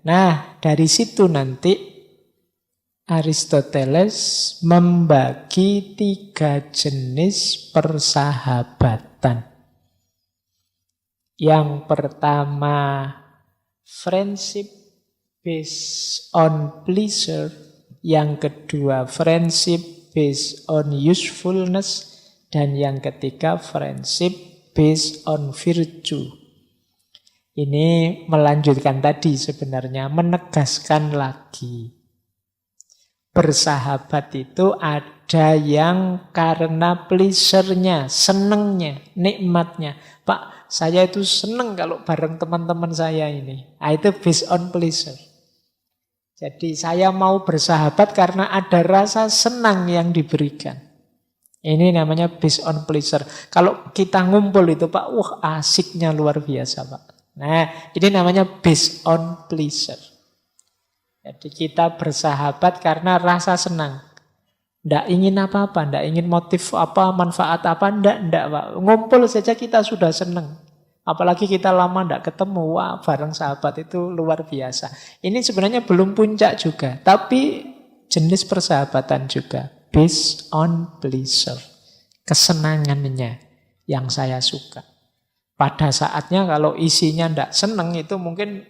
Nah, dari situ nanti Aristoteles membagi 3 jenis persahabatan. Yang pertama, friendship based on pleasure. Yang kedua, friendship based on usefulness. Dan yang ketiga, friendship based on virtue. Ini melanjutkan tadi sebenarnya, menegaskan lagi. Bersahabat itu ada yang karena pleasure-nya, senengnya, nikmatnya. Pak, saya itu seneng kalau bareng teman-teman saya ini. Nah, itu based on pleasure. Jadi saya mau bersahabat karena ada rasa senang yang diberikan. Ini namanya based on pleasure. Kalau kita ngumpul itu Pak, wah asiknya luar biasa Pak. Nah, ini namanya based on pleasure. Jadi kita bersahabat karena rasa senang. Tidak ingin apa-apa, tidak ingin motif apa, manfaat apa, tidak Pak. Ngumpul saja kita sudah senang. Apalagi kita lama tidak ketemu, wah bareng sahabat itu luar biasa. Ini sebenarnya belum puncak juga, tapi jenis persahabatan juga. Based on pleasure. Kesenangannya yang saya suka. Pada saatnya kalau isinya tidak senang itu mungkin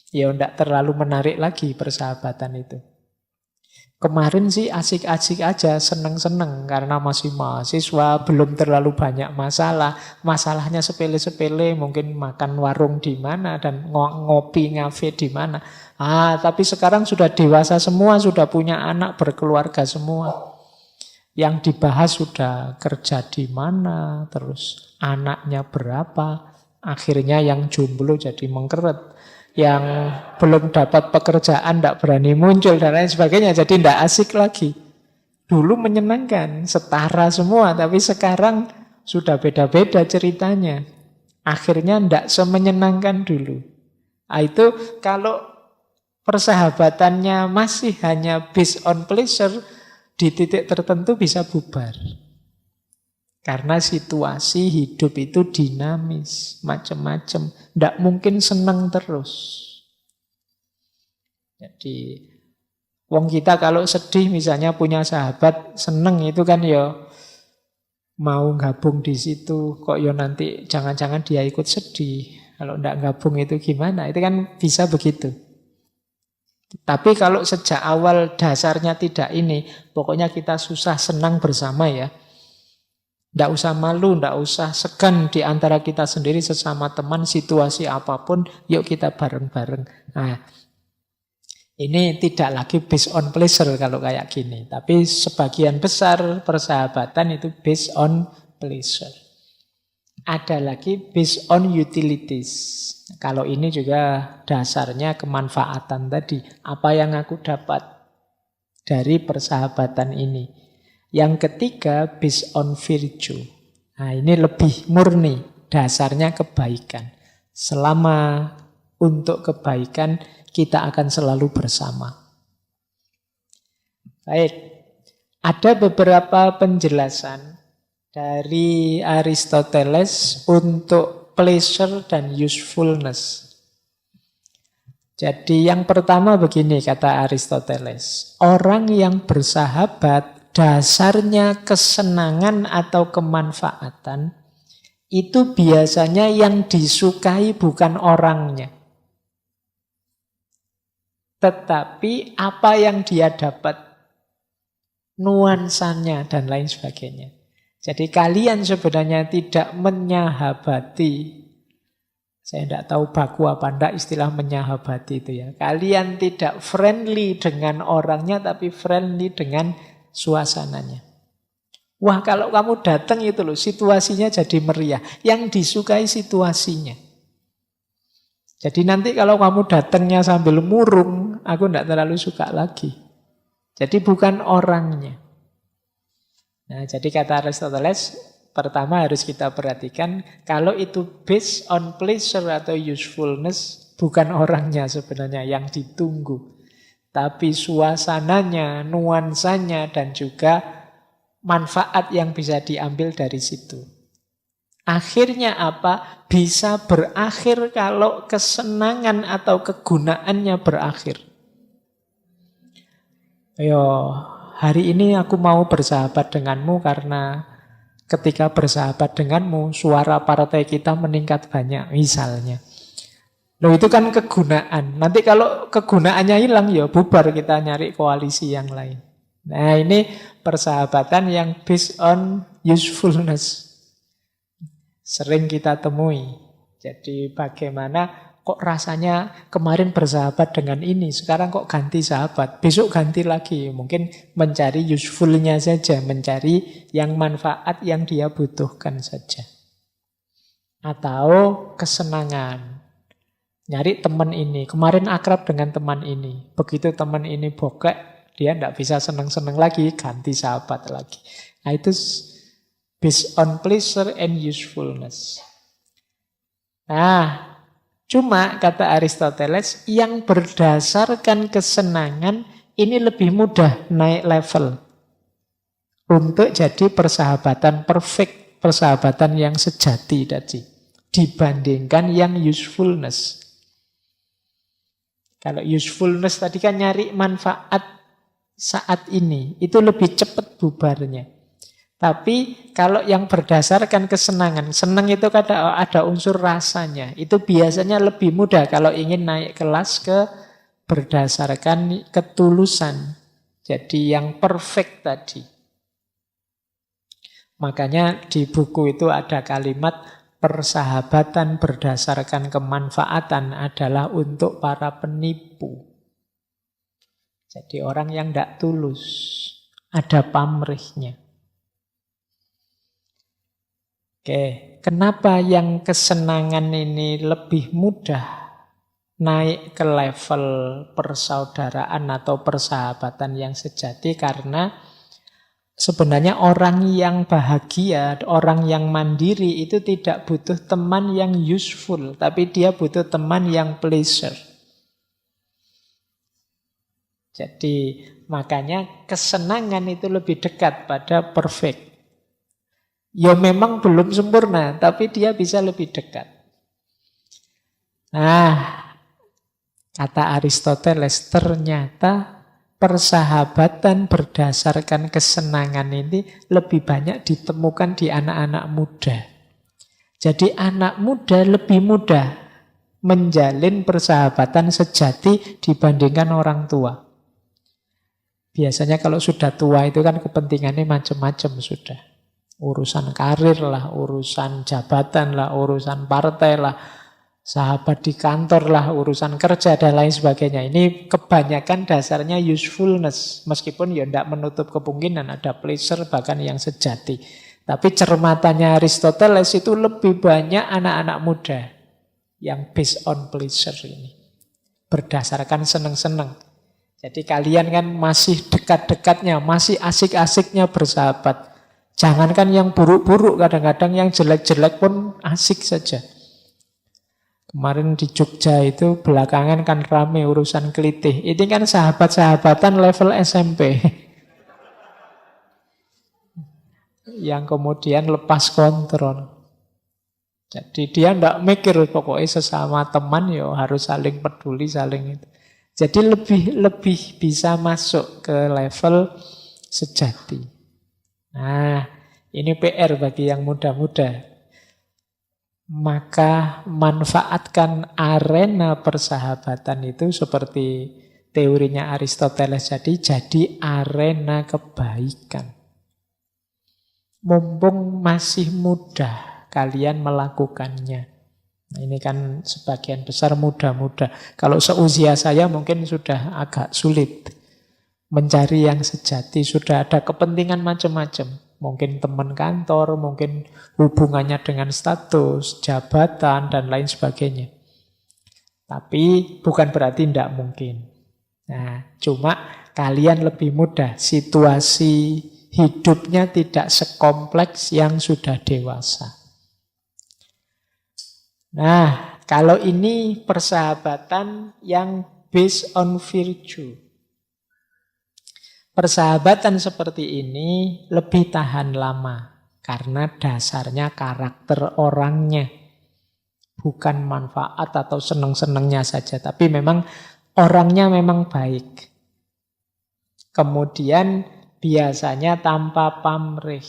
ya tidak terlalu menarik lagi persahabatan itu. Kemarin sih asik-asik aja, seneng-seneng karena masih mahasiswa, belum terlalu banyak masalah. Masalahnya sepele-sepele, mungkin makan warung di mana dan ngopi ngafe di mana. Tapi sekarang sudah dewasa semua, sudah punya anak, berkeluarga semua. Yang dibahas sudah kerja di mana, terus anaknya berapa. Akhirnya yang jomblo jadi mengkeret. Yang belum dapat pekerjaan tidak berani muncul dan lain sebagainya. Jadi tidak asik lagi. Dulu menyenangkan, setara semua. Tapi sekarang sudah beda-beda ceritanya. Akhirnya tidak semenyenangkan dulu. Itu kalau persahabatannya masih hanya based on pleasure, di titik tertentu bisa bubar. Karena situasi hidup itu dinamis, macam-macam. Tidak mungkin senang terus. Jadi, wong kita kalau sedih misalnya punya sahabat, seneng itu kan ya mau gabung di situ. Kok ya nanti jangan-jangan dia ikut sedih. Kalau tidak gabung itu gimana? Itu kan bisa begitu. Tapi kalau sejak awal dasarnya tidak ini, pokoknya kita susah senang bersama ya. Tidak usah malu, tidak usah segan di antara kita sendiri sesama teman, situasi apapun, yuk kita bareng-bareng. Nah, ini tidak lagi based on pleasure kalau kayak gini. Tapi sebagian besar persahabatan itu based on pleasure. Ada lagi based on utilities. Kalau ini juga dasarnya kemanfaatan tadi. Apa yang aku dapat dari persahabatan ini. Yang ketiga, based on virtue. Nah, ini lebih murni. Dasarnya kebaikan. Selama untuk kebaikan, kita akan selalu bersama. Baik. Ada beberapa penjelasan dari Aristoteles untuk pleasure dan usefulness. Jadi yang pertama begini kata Aristoteles. Orang yang bersahabat dasarnya kesenangan atau kemanfaatan itu biasanya yang disukai bukan orangnya. Tetapi apa yang dia dapat, nuansanya dan lain sebagainya. Jadi kalian sebenarnya tidak menyahabati. Saya tidak tahu baku apa enggak istilah menyahabati itu ya. Kalian tidak friendly dengan orangnya tapi friendly dengan suasananya. Wah kalau kamu datang itu loh situasinya jadi meriah. Yang disukai situasinya. Jadi nanti kalau kamu datangnya sambil murung, aku tidak terlalu suka lagi. Jadi bukan orangnya. Nah, jadi kata Aristoteles, pertama harus kita perhatikan, kalau itu based on pleasure atau usefulness, bukan orangnya sebenarnya yang ditunggu. Tapi suasananya, nuansanya, dan juga manfaat yang bisa diambil dari situ. Akhirnya apa? Bisa berakhir kalau kesenangan atau kegunaannya berakhir. Ayo, hari ini aku mau bersahabat denganmu karena ketika bersahabat denganmu, suara partai kita meningkat banyak, misalnya. Loh, itu kan kegunaan. Nanti kalau kegunaannya hilang, ya bubar, kita nyari koalisi yang lain. Nah, ini persahabatan yang based on usefulness. Sering kita temui. Jadi bagaimana kok rasanya kemarin bersahabat dengan ini, sekarang kok ganti sahabat, besok ganti lagi. Mungkin mencari usefulnya saja, mencari yang manfaat yang dia butuhkan saja. Atau kesenangan. Nyari teman ini, kemarin akrab dengan teman ini. Begitu teman ini bokek, dia tidak bisa senang-senang lagi, ganti sahabat lagi. Nah, itu based on pleasure and usefulness. Nah, cuma kata Aristoteles, yang berdasarkan kesenangan ini lebih mudah naik level untuk jadi persahabatan perfect, persahabatan yang sejati tadi, dibandingkan yang usefulness. Kalau usefulness tadi kan nyari manfaat saat ini, itu lebih cepat bubarnya. Tapi kalau yang berdasarkan kesenangan, senang itu ada unsur rasanya. Itu biasanya lebih mudah kalau ingin naik kelas ke berdasarkan ketulusan. Jadi yang perfect tadi. Makanya di buku itu ada kalimat persahabatan berdasarkan kemanfaatan adalah untuk para penipu. Jadi orang yang tidak tulus, ada pamrihnya. Oke, kenapa yang kesenangan ini lebih mudah naik ke level persaudaraan atau persahabatan yang sejati? Karena sebenarnya orang yang bahagia, orang yang mandiri itu tidak butuh teman yang useful, tapi dia butuh teman yang pleasure. Jadi makanya kesenangan itu lebih dekat pada perfect. Ya memang belum sempurna, tapi dia bisa lebih dekat. Nah, kata Aristoteles, ternyata persahabatan berdasarkan kesenangan ini lebih banyak ditemukan di anak-anak muda. Jadi anak muda lebih mudah menjalin persahabatan sejati dibandingkan orang tua. Biasanya kalau sudah tua itu kan kepentingannya macam-macam sudah. Urusan karir lah, urusan jabatan lah, urusan partai lah, sahabat di kantor lah, urusan kerja dan lain sebagainya. Ini kebanyakan dasarnya usefulness. Meskipun ya tidak menutup kemungkinan ada pleasure bahkan yang sejati. Tapi cermatannya Aristoteles itu lebih banyak anak-anak muda yang based on pleasure ini. Berdasarkan seneng-seneng. Jadi kalian kan masih dekat-dekatnya, masih asik-asiknya bersahabat. Jangankan yang buruk-buruk, kadang-kadang yang jelek-jelek pun asik saja. Kemarin di Jogja itu belakangan kan rame urusan kelitih. Ini kan sahabat-sahabatan level SMP. Yang kemudian lepas kontrol. Jadi dia tidak mikir, pokoknya sesama teman ya harus saling peduli, saling itu. Jadi lebih bisa masuk ke level sejati. Nah, ini PR bagi yang muda-muda. Maka manfaatkan arena persahabatan itu seperti teorinya Aristoteles jadi arena kebaikan. Mumpung masih muda kalian melakukannya. Nah, ini kan sebagian besar muda-muda. Kalau seusia saya mungkin sudah agak sulit mencari yang sejati, sudah ada kepentingan macam-macam. Mungkin teman kantor, mungkin hubungannya dengan status, jabatan, dan lain sebagainya. Tapi bukan berarti tidak mungkin. Nah, cuma kalian lebih mudah, situasi hidupnya tidak sekompleks yang sudah dewasa. Nah, kalau ini persahabatan yang based on virtue. Persahabatan seperti ini lebih tahan lama. Karena dasarnya karakter orangnya. Bukan manfaat atau seneng-senengnya saja. Tapi memang orangnya memang baik. Kemudian biasanya tanpa pamrih.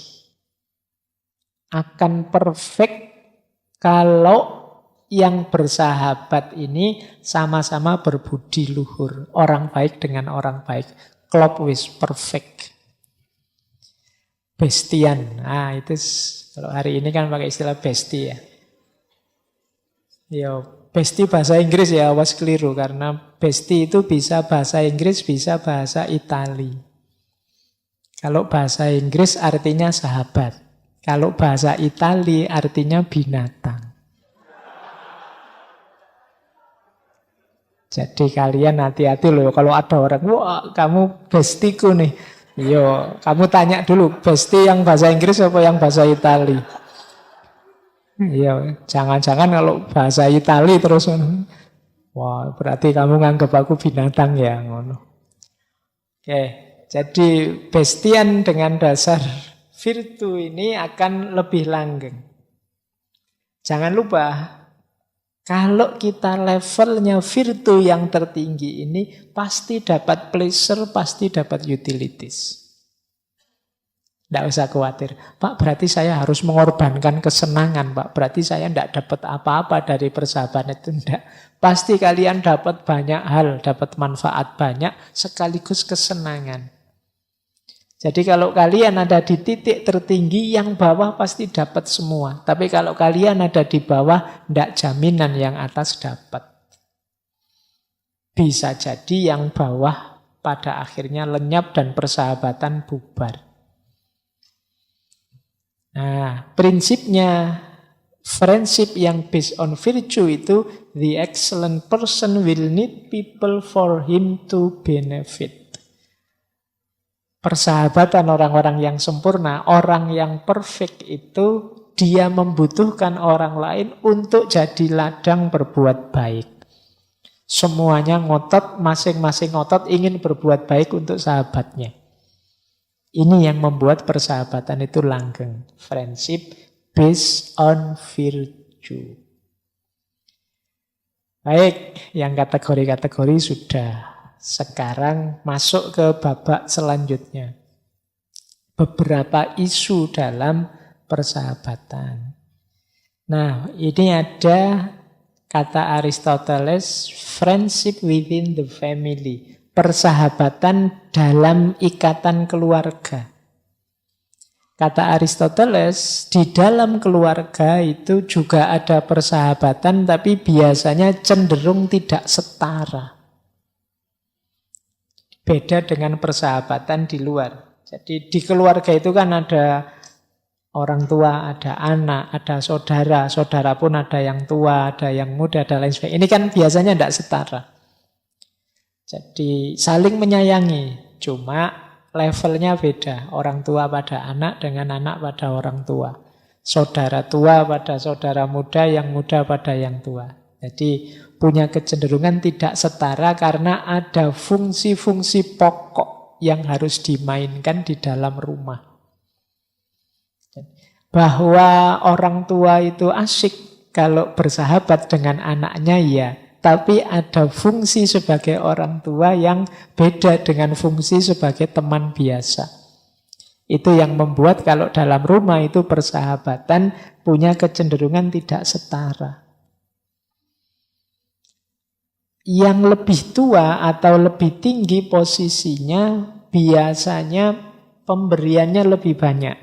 Akan perfect kalau yang bersahabat ini sama-sama berbudi luhur. Orang baik dengan orang baik. Klop wis perfect. Bestian. Nah itu kalau hari ini kan pakai istilah bestie ya. Ya, bestie bahasa Inggris ya, awas keliru. Karena bestie itu bisa bahasa Inggris, bisa bahasa Itali. Kalau bahasa Inggris artinya sahabat. Kalau bahasa Itali artinya binatang. Jadi kalian hati-hati loh kalau ada orang, wah kamu bestiku nih. Yo, kamu tanya dulu, bestie yang bahasa Inggris apa yang bahasa Itali? Iya, jangan-jangan kalau bahasa Itali terus, wah berarti kamu nganggap aku binatang ya, ngono. Oke, jadi bestian dengan dasar virtu ini akan lebih langgeng. Jangan lupa, kalau kita levelnya virtu yang tertinggi ini, pasti dapat pleasure, pasti dapat utilities. Tidak usah khawatir. Pak, berarti saya harus mengorbankan kesenangan, Pak. Berarti saya tidak dapat apa-apa dari persahabatan itu. Tidak. Pasti kalian dapat banyak hal, dapat manfaat banyak, sekaligus kesenangan. Jadi kalau kalian ada di titik tertinggi, yang bawah pasti dapat semua. Tapi kalau kalian ada di bawah, tidak jaminan yang atas dapat. Bisa jadi yang bawah pada akhirnya lenyap dan persahabatan bubar. Nah, prinsipnya friendship yang based on virtue itu, the excellent person will need people for him to benefit. Persahabatan orang-orang yang sempurna, orang yang perfect itu, dia membutuhkan orang lain untuk jadi ladang berbuat baik. Semuanya ngotot, masing-masing ngotot ingin berbuat baik untuk sahabatnya. Ini yang membuat persahabatan itu langgeng. Friendship based on virtue. Baik, yang kategori-kategori sudah. Sekarang masuk ke babak selanjutnya. Beberapa isu dalam persahabatan. Nah, ini ada kata Aristoteles, friendship within the family. Persahabatan dalam ikatan keluarga. Kata Aristoteles, di dalam keluarga itu juga ada persahabatan, tapi biasanya cenderung tidak setara. Beda dengan persahabatan di luar. Jadi di keluarga itu kan ada orang tua, ada anak, ada saudara. Saudara pun ada yang tua, ada yang muda, ada lain sebagainya. Ini kan biasanya tidak setara. Jadi saling menyayangi, cuma levelnya beda. Orang tua pada anak dengan anak pada orang tua. Saudara tua pada saudara muda, yang muda pada yang tua. Jadi punya kecenderungan tidak setara karena ada fungsi-fungsi pokok yang harus dimainkan di dalam rumah. Bahwa orang tua itu asyik kalau bersahabat dengan anaknya ya. Tapi ada fungsi sebagai orang tua yang beda dengan fungsi sebagai teman biasa. Itu yang membuat kalau dalam rumah itu persahabatan punya kecenderungan tidak setara. Yang lebih tua atau lebih tinggi posisinya biasanya pemberiannya lebih banyak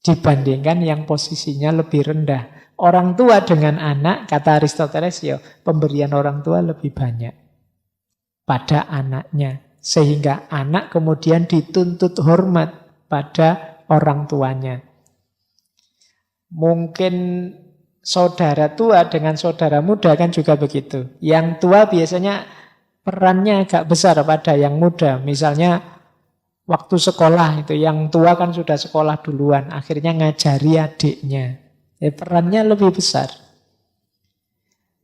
dibandingkan yang posisinya lebih rendah. Orang tua dengan anak, kata Aristoteles, ya, pemberian orang tua lebih banyak pada anaknya. Sehingga anak kemudian dituntut hormat pada orang tuanya. Mungkin saudara tua dengan saudara muda kan juga begitu. Yang tua biasanya perannya agak besar pada yang muda. Misalnya waktu sekolah itu, yang tua kan sudah sekolah duluan, akhirnya ngajari adiknya. Perannya lebih besar.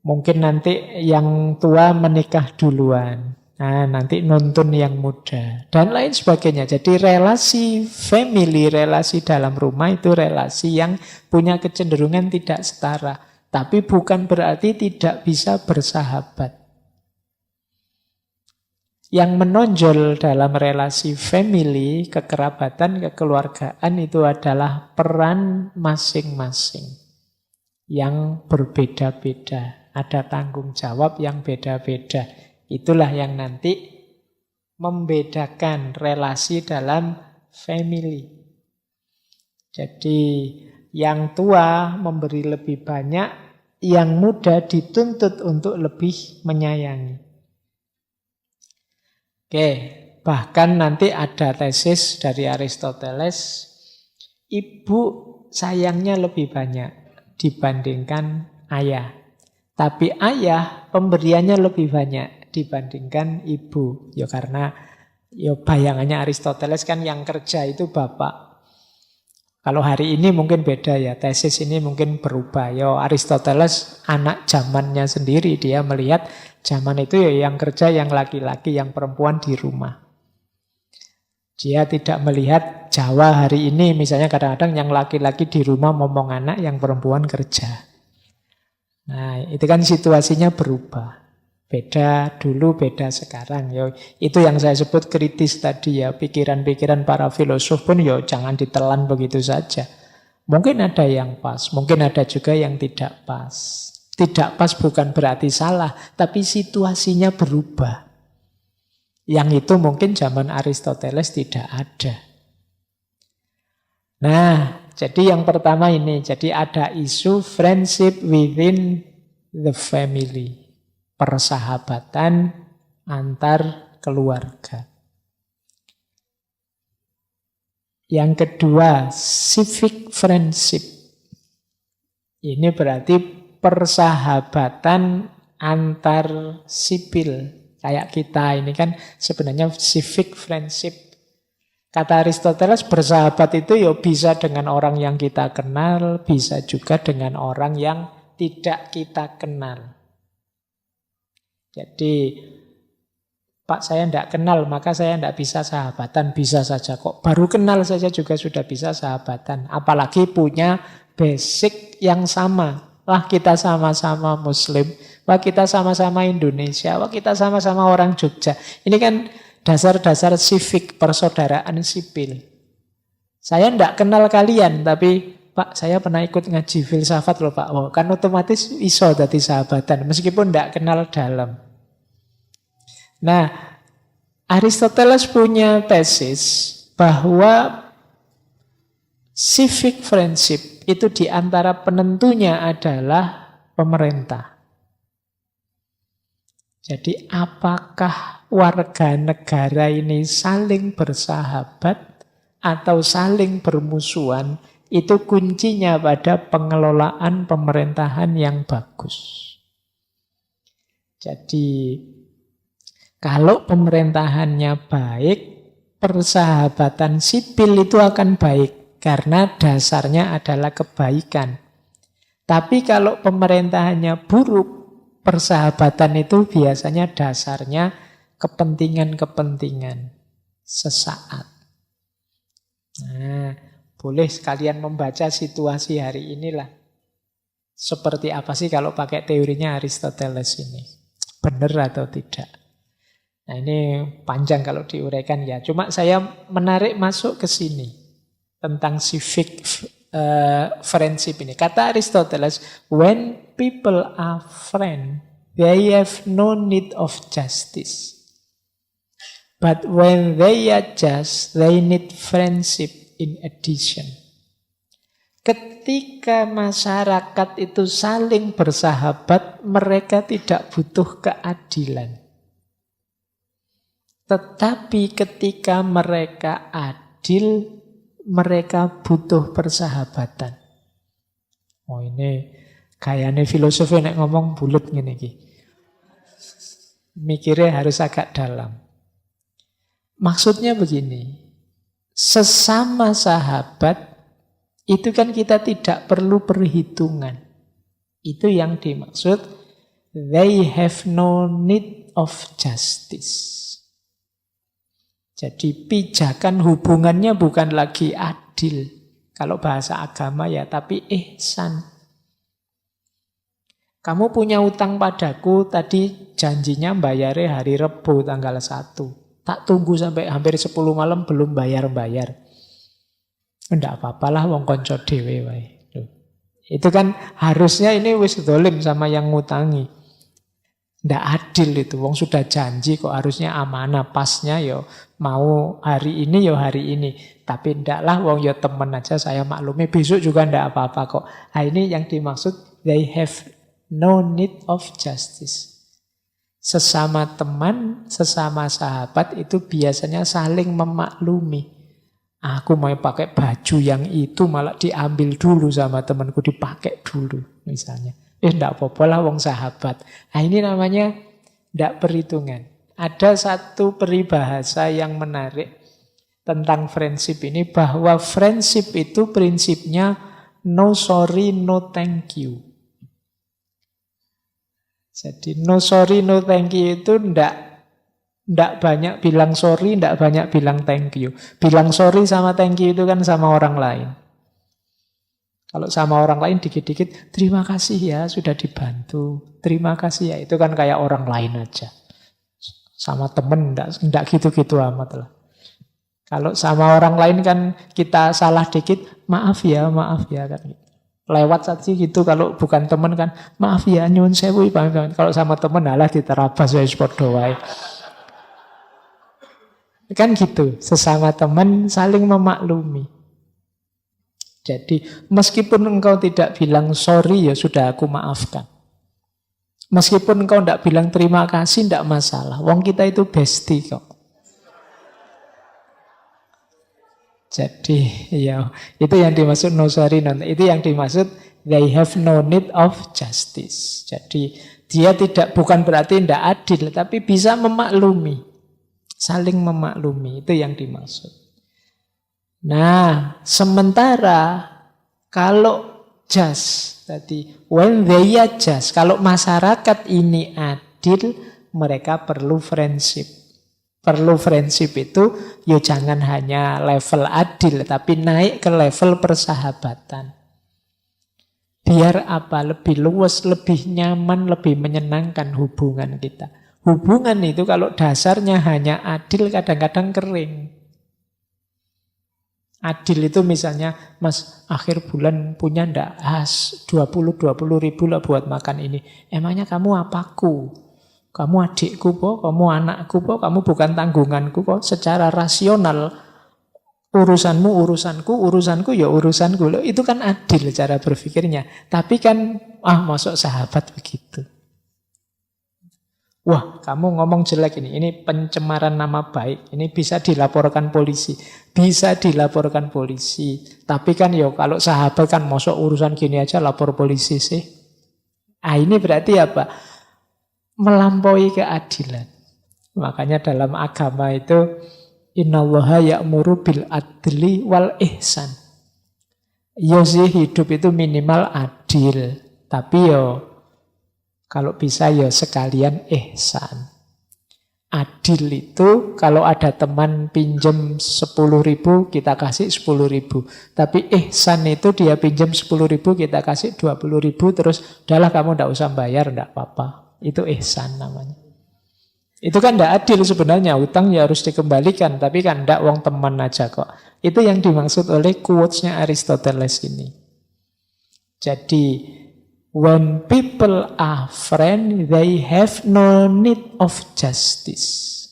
Mungkin nanti yang tua menikah duluan. Nah, nanti nuntun yang muda dan lain sebagainya. Jadi relasi family, relasi dalam rumah itu relasi yang punya kecenderungan tidak setara. Tapi bukan berarti tidak bisa bersahabat. Yang menonjol dalam relasi family, kekerabatan, kekeluargaan itu adalah peran masing-masing yang berbeda-beda. Ada tanggung jawab yang beda-beda. Itulah yang nanti membedakan relasi dalam family. Jadi yang tua memberi lebih banyak, yang muda dituntut untuk lebih menyayangi. Oke, bahkan nanti ada tesis dari Aristoteles, ibu sayangnya lebih banyak dibandingkan ayah. Tapi ayah pemberiannya lebih banyak dibandingkan ibu. Ya karena bayangannya Aristoteles kan yang kerja itu bapak. Kalau hari ini mungkin beda ya, tesis ini mungkin berubah. Ya Aristoteles anak zamannya sendiri, dia melihat zaman itu ya yang kerja yang laki-laki, yang perempuan di rumah. Dia tidak melihat Jawa hari ini misalnya kadang-kadang yang laki-laki di rumah ngomong anak, yang perempuan kerja. Nah, itu kan situasinya berubah. Beda dulu, beda sekarang. Ya, itu yang saya sebut kritis tadi ya. Pikiran-pikiran para filosof pun ya jangan ditelan begitu saja. Mungkin ada yang pas, mungkin ada juga yang tidak pas. Tidak pas bukan berarti salah, tapi situasinya berubah. Yang itu mungkin zaman Aristoteles tidak ada. Nah, jadi yang pertama ini, jadi ada isu friendship within the family. Persahabatan antar keluarga. Yang kedua, civic friendship. Ini berarti persahabatan antar sipil. Kayak kita ini kan sebenarnya civic friendship. Kata Aristoteles, bersahabat itu ya bisa dengan orang yang kita kenal, bisa juga dengan orang yang tidak kita kenal. Jadi, Pak saya tidak kenal, maka saya tidak bisa sahabatan. Bisa saja kok. Baru kenal saja juga sudah bisa sahabatan. Apalagi punya basic yang sama. Wah kita sama-sama Muslim. Wah kita sama-sama Indonesia. Wah kita sama-sama orang Jogja. Ini kan dasar-dasar civic, persaudaraan sipil. Saya tidak kenal kalian, tapi Pak saya pernah ikut ngaji filsafat loh Pak. Oh, kan otomatis iso dadi sahabatan. Meskipun tidak kenal dalam. Nah, Aristoteles punya tesis bahwa civic friendship itu diantara penentunya adalah pemerintah. Jadi apakah warga negara ini saling bersahabat atau saling bermusuhan, itu kuncinya pada pengelolaan pemerintahan yang bagus. Jadi kalau pemerintahannya baik, persahabatan sipil itu akan baik karena dasarnya adalah kebaikan. Tapi kalau pemerintahannya buruk, persahabatan itu biasanya dasarnya kepentingan-kepentingan sesaat. Nah, boleh sekalian membaca situasi hari inilah. Seperti apa sih kalau pakai teorinya Aristoteles ini? Benar atau tidak? Nah ini panjang kalau diuraikan ya. Cuma saya menarik masuk ke sini. Tentang civic friendship ini. Kata Aristoteles, when people are friends, they have no need of justice. But when they are just, they need friendship in addition. Ketika masyarakat itu saling bersahabat, mereka tidak butuh keadilan. Tetapi ketika mereka adil, mereka butuh persahabatan. Oh ini gayane filosofi nek ngomong bulut ngene iki. Mikirnya harus agak dalam. Maksudnya begini, sesama sahabat itu kan kita tidak perlu perhitungan. Itu yang dimaksud they have no need of justice. Jadi pijakan hubungannya bukan lagi adil. Kalau bahasa agama ya, tapi ihsan. Kamu punya utang padaku, tadi janjinya bayarnya hari Rebo tanggal 1. Tak tunggu sampai hampir 10 malam belum bayar-bayar. Enggak apa-apalah wong konco dhewe wae. Itu kan harusnya ini wis dolim sama yang ngutangi. Ndak adil itu, wong sudah janji kok harusnya amanah, pasnya yo mau hari ini yo hari ini. Tapi ndaklah wong yo temen aja saya maklumi besok juga ndak apa-apa kok. Nah ini yang dimaksud they have no need of justice. Sesama teman, sesama sahabat itu biasanya saling memaklumi. Aku mau pakai baju yang itu malah diambil dulu sama temanku, dipakai dulu misalnya. Enggak apa-apa lah wong sahabat. Nah ini namanya enggak perhitungan. Ada satu peribahasa yang menarik tentang friendship ini, bahwa friendship itu prinsipnya no sorry, no thank you. Jadi no sorry, no thank you itu enggak banyak bilang sorry, enggak banyak bilang thank you. Bilang sorry sama thank you itu kan sama orang lain. Kalau sama orang lain dikit-dikit, terima kasih ya sudah dibantu. Terima kasih ya, itu kan kayak orang lain aja. Sama temen enggak gitu-gitu amat lah. Kalau sama orang lain kan kita salah dikit, maaf ya kan. Lewat saja gitu, kalau bukan temen kan, maaf ya nyuwun sewu. Kalau sama temen alah diterabas ya padha wae. Kan gitu, sesama teman saling memaklumi. Jadi meskipun engkau tidak bilang sorry ya sudah aku maafkan. Meskipun engkau tidak bilang terima kasih tidak masalah. Wong kita itu bestie kok. Jadi ya itu yang dimaksud no sorry, no, itu yang dimaksud they have no need of justice. Jadi dia bukan berarti tidak adil, tapi bisa memaklumi. Saling memaklumi, itu yang dimaksud. Nah, sementara kalau just tadi, when they are just, kalau masyarakat ini adil, mereka perlu friendship. Perlu friendship itu, ya jangan hanya level adil, tapi naik ke level persahabatan. Biar apa? Lebih luas, lebih nyaman, lebih menyenangkan hubungan kita. Hubungan itu kalau dasarnya hanya adil, kadang-kadang kering. Adil itu misalnya, Mas akhir bulan punya ndak 20 ribu lah buat makan ini. Emangnya kamu apaku? Kamu adikku po, kamu anakku po, kamu bukan tanggunganku po. Secara rasional urusanmu urusanku ya urusanku. Itu kan adil cara berpikirnya. Tapi kan masuk sahabat begitu. Wah, kamu ngomong jelek ini pencemaran nama baik, ini bisa dilaporkan polisi. Bisa dilaporkan polisi. Tapi kan kalau sahabat kan masuk urusan gini aja lapor polisi sih. Ini berarti apa? Melampaui keadilan. Makanya dalam agama itu innallaha ya'muru bil adli wal ihsan. Sih hidup itu minimal adil, tapi kalau bisa sekalian ihsan. Adil itu kalau ada teman pinjam 10.000 kita kasih 10.000. Tapi ihsan itu dia pinjam 10.000 kita kasih 20.000 terus udahlah kamu tidak usah bayar, tidak apa-apa. Itu ihsan namanya. Itu kan tidak adil sebenarnya, utang ya harus dikembalikan, tapi kan tidak wong teman aja kok. Itu yang dimaksud oleh quotes-nya Aristoteles ini. Jadi when people are friends, they have no need of justice.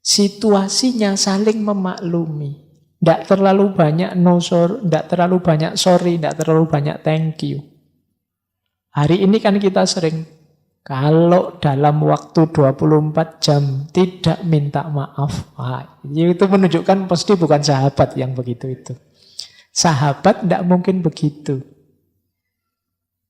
Situasinya saling memaklumi. Tidak terlalu banyak no sorry, tidak terlalu banyak sorry, tidak terlalu banyak thank you. Hari ini kan kita sering, kalau dalam waktu 24 jam tidak minta maaf, itu menunjukkan pasti bukan sahabat yang begitu itu. Sahabat tidak mungkin begitu.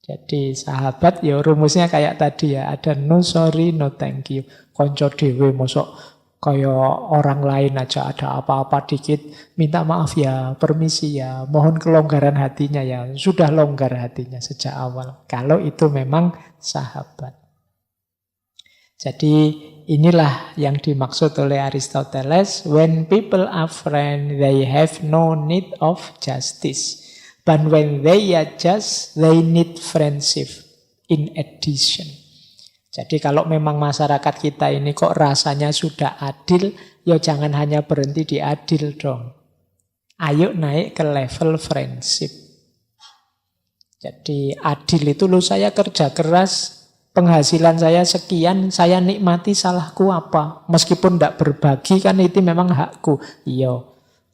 Jadi sahabat rumusnya kayak tadi ada no sorry, no thank you. Konco dhewe mosok kaya orang lain aja ada apa-apa dikit minta maaf ya, permisi ya, mohon kelonggaran hatinya ya. Sudah longgar hatinya sejak awal. Kalau itu memang sahabat. Jadi inilah yang dimaksud oleh Aristoteles. When people are friends, they have no need of justice. But when they are just, they need friendship in addition. Jadi kalau memang masyarakat kita ini kok rasanya sudah adil, ya jangan hanya berhenti di adil dong. Ayo naik ke level friendship. Jadi adil itu loh, saya kerja keras, penghasilan saya sekian, saya nikmati, salahku apa? Meskipun tidak berbagi kan itu memang hakku. Iya,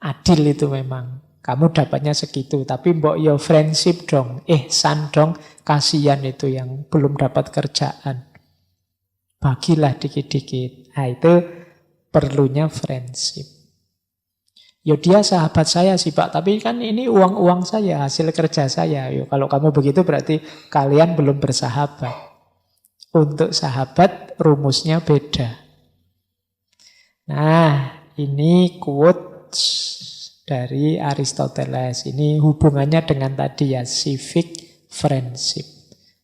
adil itu memang. Kamu dapatnya segitu, tapi mbok yo friendship dong, ihsan dong, kasihan itu yang belum dapat kerjaan. Bagilah dikit-dikit. Nah itu perlunya friendship. Yo dia sahabat saya sih Pak, tapi kan ini uang-uang saya, hasil kerja saya. Yo kalau kamu begitu berarti kalian belum bersahabat. Untuk sahabat rumusnya beda. Nah, ini quotes dari Aristoteles. Ini hubungannya dengan tadi ya, civic friendship.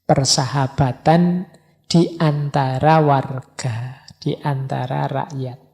Persahabatan di antara warga, di antara rakyat.